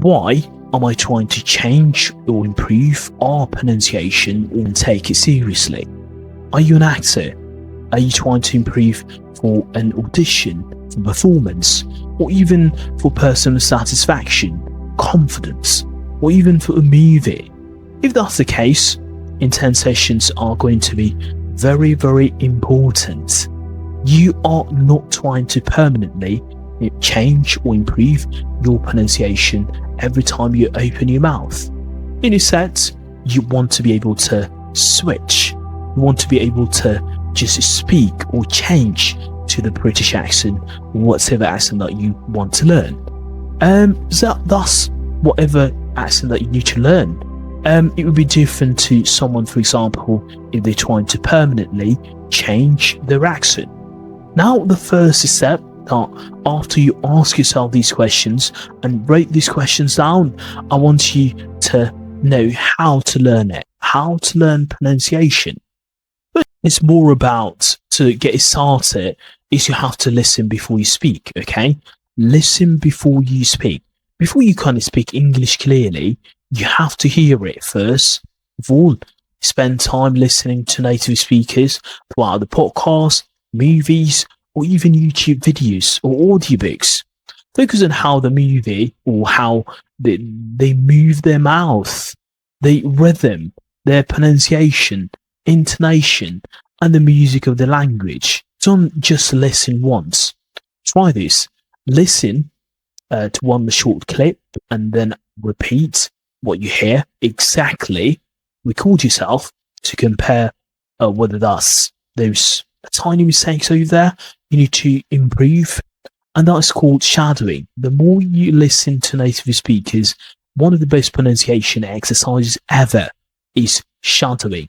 Why am I trying to change or improve our pronunciation and take it seriously? Are you an actor? Are you trying to improve for an audition, for performance, or even for personal satisfaction, confidence, or even for a movie? If that's the case, intense sessions are going to be very, very important. You are not trying to permanently change or improve your pronunciation every time you open your mouth. Instead, you want to be able to switch. You want to be able to just speak or change to the British accent, whatever accent that you want to learn. So that's whatever accent that you need to learn. It would be different to someone, for example, if they're trying to permanently change their accent. Now, the first step, that after you ask yourself these questions and write these questions down, I want you to know how to learn it, how to learn pronunciation. But it's more about, to get it started, is you have to listen before you speak, okay? Listen before you speak. Before you kind of speak English clearly, you have to hear it first of all. Spend time listening to native speakers throughout the podcast, movies, or even YouTube videos or audiobooks. Focus on how the movie or how they move their mouth, the rhythm, their pronunciation, intonation, and the music of the language. Don't just listen once. Try this. Listen to one short clip and then repeat what you hear exactly. Record yourself to compare whether that's those tiny mistakes over there you need to improve, and that's called shadowing. The more you listen to native speakers, one of the best pronunciation exercises ever is shadowing.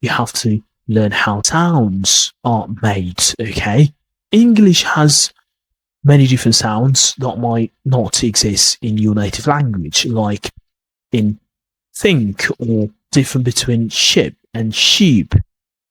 You have to learn how sounds are made, okay? English has many different sounds that might not exist in your native language, like in think, or different between ship and sheep.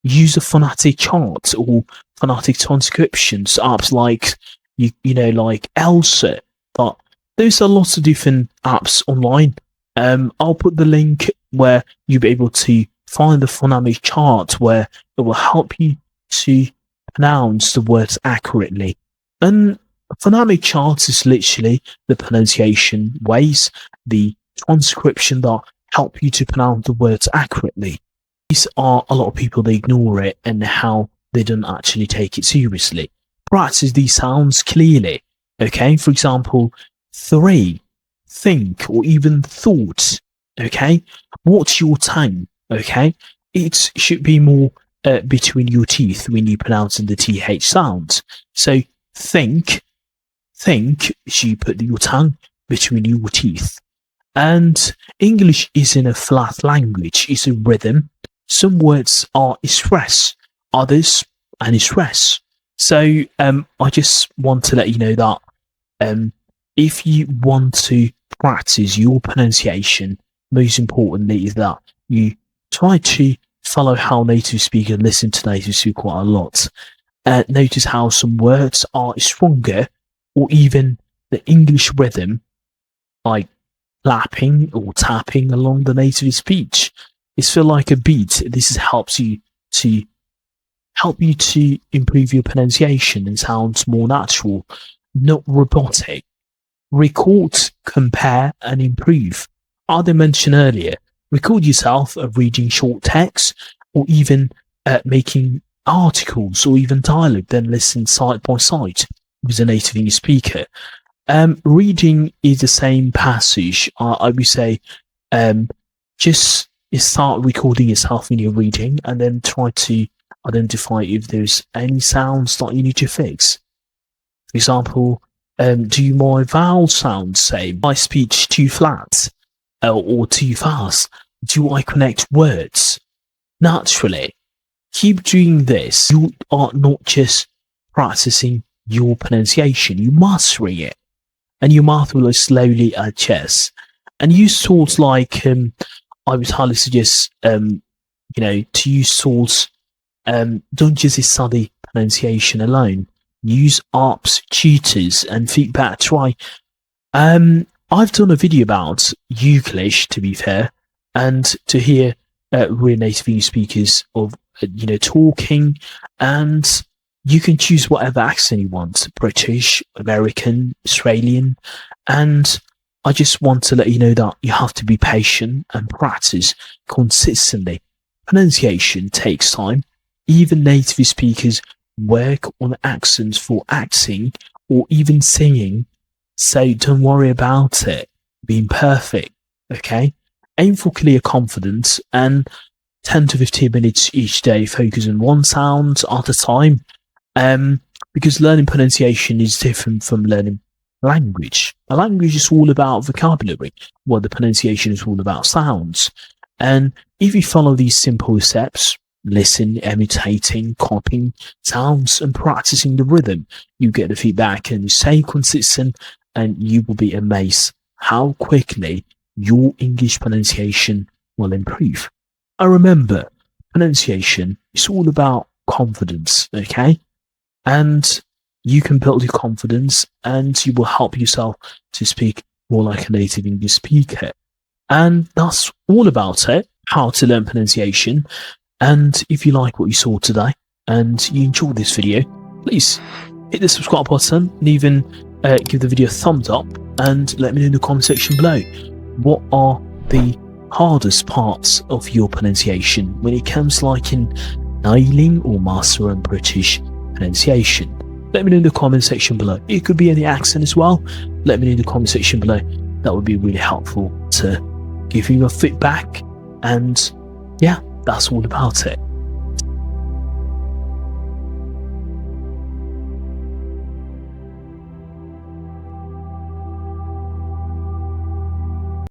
Use a phonetic chart or phonetic transcriptions apps like you know, like Elsa. But there's a lot of different apps online. I'll put the link where you'll be able to find the phonemic chart where it will help you to pronounce the words accurately. And a phonemic chart is literally the pronunciation ways, the transcription that help you to pronounce the words accurately. These are a lot of people, they ignore it and how they don't actually take it seriously. Practice these sounds clearly, okay? For example, three, think, or even thought, okay? Watch your tongue, okay? It should be more between your teeth when you pronounce the TH sound. So think, so you put your tongue between your teeth. And English isn't a flat language, it's a rhythm. Some words are express, others unexpress. So I just want to let you know that if you want to practice your pronunciation, most importantly is that you try to follow how native speakers listen to native speakers quite a lot. Notice how some words are stronger, or even the English rhythm, like lapping or tapping along the native speech. It's feel like a beat. This helps you to improve your pronunciation and sounds more natural, not robotic. Record, compare, and improve. As I mentioned earlier, record yourself reading short text, or even making articles, or even dialogue, then listen side by side with a native English speaker. Reading is the same passage. I would say just start recording yourself when you're reading, and then try to identify if there's any sounds that you need to fix. For example, do my vowel sounds say my speech too flat or too fast? Do I connect words naturally? Keep doing this. You are not just practicing your pronunciation, you mastering it, and your mouth will slowly adjust. And use tools like I would highly suggest to use tools. Don't just study pronunciation alone. Use apps, tutors, and feedback. Try I've done a video about Euclid, to be fair, and to hear real native English speakers of talking, and you can choose whatever accent you want: British, American, Australian. And I just want to let you know that you have to be patient and practice consistently. Pronunciation takes time. Even native speakers work on accents for acting or even singing, so don't worry about it being perfect, okay? Aim for clear confidence and 10 to 15 minutes each day focus on one sound at a time. Because learning pronunciation is different from learning language. A language is all about vocabulary, while the pronunciation is all about sounds. And if you follow these simple steps, listen, imitating, copying sounds, and practicing the rhythm, you get the feedback and you stay consistent, and you will be amazed how quickly your English pronunciation will improve. And remember, pronunciation is all about confidence, okay? And you can build your confidence and you will help yourself to speak more like a native English speaker. And that's all about it, how to learn pronunciation. And if you like what you saw today and you enjoyed this video, please hit the subscribe button and even give the video a thumbs up, and let me know in the comment section below, what are the hardest parts of your pronunciation when it comes like in nailing or mastering British pronunciation. Let me know in the comment section below. It could be any accent as well. Let me know in the comment section below. That would be really helpful to give you a feedback. And yeah, that's all about it.